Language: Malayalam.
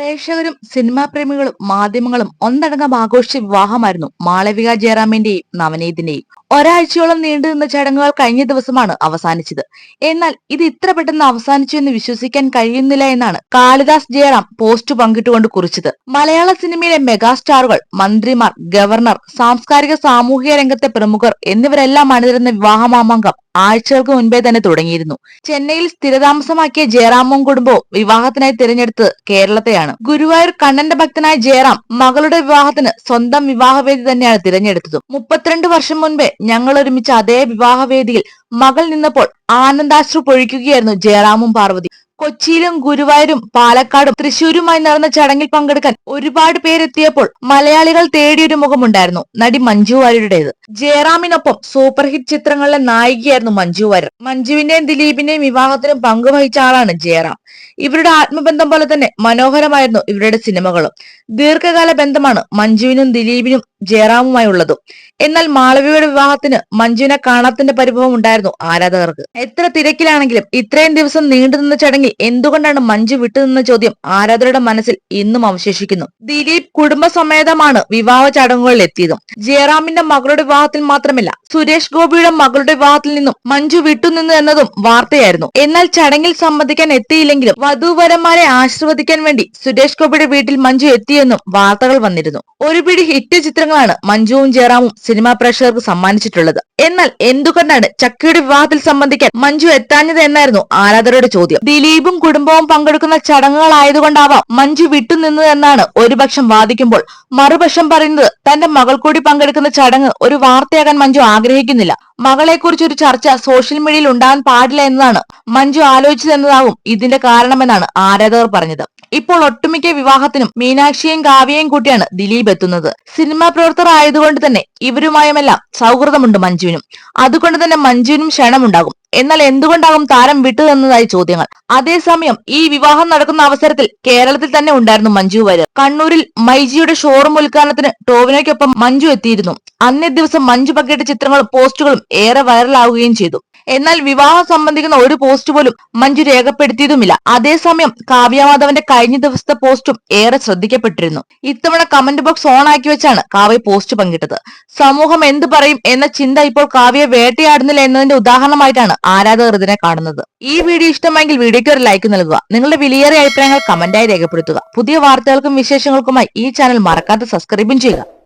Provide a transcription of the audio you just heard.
പ്രേക്ഷകരും സിനിമാ പ്രേമികളും മാധ്യമങ്ങളും ഒന്നടങ്കം ആഘോഷിച്ച വിവാഹമായിരുന്നു മാളവിക ജയറാമിന്റെയും നവനീതിന്റെയും. ഒരാഴ്ചയോളം നീണ്ടുനിന്ന ചടങ്ങുകൾ കഴിഞ്ഞ ദിവസമാണ് അവസാനിച്ചത്. എന്നാൽ ഇത് ഇത്ര പെട്ടെന്ന് അവസാനിച്ചു എന്ന് വിശ്വസിക്കാൻ കഴിയുന്നില്ല എന്നാണ് കാളിദാസ് ജയറാം പോസ്റ്റ് പങ്കിട്ടുകൊണ്ട് കുറിച്ചത്. മലയാള സിനിമയിലെ മെഗാസ്റ്റാറുകൾ, മന്ത്രിമാർ, ഗവർണർ, സാംസ്കാരിക സാമൂഹിക രംഗത്തെ പ്രമുഖർ എന്നിവരെല്ലാം അണിനിരുന്ന വിവാഹമാമാങ്കം ആഴ്ചകൾക്ക് മുൻപേ തന്നെ തുടങ്ങിയിരുന്നു. ചെന്നൈയിൽ സ്ഥിരതാമസമാക്കിയ ജയറാമും കുടുംബവും വിവാഹത്തിനായി തിരഞ്ഞെടുത്തത് കേരളത്തെയാണ്. ഗുരുവായൂർ കണ്ണന്റെ ഭക്തനായ ജയറാം മകളുടെ വിവാഹത്തിന് സ്വന്തം വിവാഹവേദി തന്നെയാണ് തിരഞ്ഞെടുത്തത്. 32 വർഷം മുൻപേ ഞങ്ങൾ ഒരുമിച്ച് അതേ വിവാഹവേദിയിൽ മകൾ നിന്നപ്പോൾ ആനന്ദാശ്രു പൊഴിക്കുകയായിരുന്നു ജയറാമും പാർവതി. കൊച്ചിയിലും ഗുരുവായൂരും പാലക്കാടും തൃശൂരുമായി നടന്ന ചടങ്ങിൽ പങ്കെടുക്കാൻ ഒരുപാട് പേരെത്തിയപ്പോൾ മലയാളികൾ തേടിയൊരു മുഖമുണ്ടായിരുന്നു, നടി മഞ്ജു വാര്യരുടേത്. ജയറാമിനൊപ്പം സൂപ്പർ ഹിറ്റ് ചിത്രങ്ങളിലെ നായികയായിരുന്നു മഞ്ജു വാര്യർ. മഞ്ജുവിന്റെയും ദിലീപിന്റെയും വിവാഹത്തിനും പങ്കുവഹിച്ച ആളാണ് ജയറാം. ഇവരുടെ ആത്മബന്ധം പോലെ തന്നെ മനോഹരമായിരുന്നു ഇവരുടെ സിനിമകളും. ദീർഘകാല ബന്ധമാണ് മഞ്ജുവിനും ദിലീപിനും ജയറാമുമായുള്ളതും. എന്നാൽ മാളവികയുടെ വിവാഹത്തിന് മഞ്ജുവിനെ കാണാത്തിന്റെ പരിഭവം ഉണ്ടായിരുന്നു ആരാധകർക്ക്. എത്ര തിരക്കിലാണെങ്കിലും ഇത്രയും ദിവസം നീണ്ടുനിന്ന ചടങ്ങിൽ എന്തുകൊണ്ടാണ് മഞ്ജു വിട്ടുനിന്ന ചോദ്യം ആരാധകരുടെ മനസ്സിൽ ഇന്നും അവശേഷിക്കുന്നു. ദിലീപ് കുടുംബസമേതമാണ് വിവാഹ ചടങ്ങുകളിൽ എത്തിയതും. ജയറാമിന്റെ മകളുടെ വിവാഹത്തിൽ മാത്രമല്ല, സുരേഷ് ഗോപിയുടെ മകളുടെ വിവാഹത്തിൽ നിന്നും മഞ്ജു വിട്ടുനിന്നു എന്നതും വാർത്തയായിരുന്നു. എന്നാൽ ചടങ്ങിൽ സംബന്ധിക്കാൻ എത്തിയില്ലെങ്കിലും വധൂവരന്മാരെ ആശീർവദിക്കാൻ വേണ്ടി സുരേഷ് ഗോപിയുടെ വീട്ടിൽ മഞ്ജു എത്തിയെന്നും വാർത്തകൾ വന്നിരുന്നു. ഒരു പിടി ഹിറ്റ് ചിത്രങ്ങളാണ് മഞ്ജുവും ജയറാമും സിനിമാ പ്രേക്ഷകർക്ക് സമ്മാനിച്ചിട്ടുള്ളത്. എന്നാൽ എന്തുകൊണ്ടാണ് ചക്കിയുടെ വിവാഹത്തിൽ സംബന്ധിക്കാൻ മഞ്ജു എത്താഞ്ഞത് എന്നായിരുന്നു ആരാധകരുടെ ചോദ്യം. ദിലീപും കുടുംബവും പങ്കെടുക്കുന്ന ചടങ്ങുകളായതുകൊണ്ടാവാം മഞ്ജു വിട്ടുനിന്നത് എന്നാണ് ഒരു പക്ഷം വാദിക്കുമ്പോൾ, മറുപക്ഷം പറയുന്നത് തന്റെ മകൾ കൂടി പങ്കെടുക്കുന്ന ചടങ്ങ് ഒരു വാർത്തയാകാൻ മഞ്ജു ആഗ്രഹിക്കുന്നില്ല. മകളെക്കുറിച്ച് ഒരു ചർച്ച സോഷ്യൽ മീഡിയയിൽ ഉണ്ടാകാൻ പാടില്ല എന്നതാണ് മഞ്ജു ആലോചിച്ചതെന്നതാവും ഇതിന്റെ കാരണമെന്നാണ് ആരാധകർ പറഞ്ഞത്. ഇപ്പോൾ ഒട്ടുമിക്ക വിവാഹത്തിനും മീനാക്ഷിയെയും കാവ്യയും കൂട്ടിയാണ് ദിലീപ് എത്തുന്നത്. സിനിമാ പ്രവർത്തകർ ആയതുകൊണ്ട് തന്നെ ഇവരുമായുമെല്ലാം സൗഹൃദമുണ്ട് മഞ്ജുവിനും. അതുകൊണ്ട് തന്നെ മഞ്ജുവിനും ക്ഷണമുണ്ടാകും. എന്നാൽ എന്തുകൊണ്ടാകും താരം വിട്ടുതന്നതായി ചോദ്യങ്ങൾ. അതേസമയം ഈ വിവാഹം നടക്കുന്ന അവസരത്തിൽ കേരളത്തിൽ തന്നെ ഉണ്ടായിരുന്നു മഞ്ജു വാര്യർ. കണ്ണൂരിൽ മൈജിയുടെ ഷോറൂം ഉദ്ഘാടനത്തിന് ടോവിനോയ്ക്കൊപ്പം മഞ്ജു എത്തിയിരുന്നു. അന്നേ ദിവസം മഞ്ജു പങ്കിട്ട ചിത്രങ്ങളും പോസ്റ്റുകളും ഏറെ വൈറലാവുകയും ചെയ്തു. എന്നാൽ വിവാഹം സംബന്ധിക്കുന്ന ഒരു പോസ്റ്റ് പോലും മഞ്ജു രേഖപ്പെടുത്തിയതുമില്ല. അതേസമയം കാവ്യ മാധവന്റെ കഴിഞ്ഞ ദിവസത്തെ പോസ്റ്റും ഏറെ ശ്രദ്ധിക്കപ്പെട്ടിരുന്നു. ഇത്തവണ കമന്റ് ബോക്സ് ഓൺ ആക്കി വെച്ചാണ് കാവ്യ പോസ്റ്റ് പങ്കിട്ടത്. സമൂഹം എന്ത് പറയും എന്ന ചിന്ത ഇപ്പോൾ കാവ്യ വേട്ടയാടുന്നില്ല എന്നതിന്റെ ഉദാഹരണമായിട്ടാണ് ആരാധകർ ഇതിനെ കാണുന്നത്. ഈ വീഡിയോ ഇഷ്ടമെങ്കിൽ വീഡിയോയ്ക്ക് ഒരു ലൈക്ക് നൽകുക. നിങ്ങളുടെ വിലയേറിയ അഭിപ്രായങ്ങൾ കമന്റായി രേഖപ്പെടുത്തുക. പുതിയ വാർത്തകൾക്കും വിശേഷങ്ങൾക്കുമായി ഈ ചാനൽ മറക്കാതെ സബ്സ്ക്രൈബും ചെയ്യുക.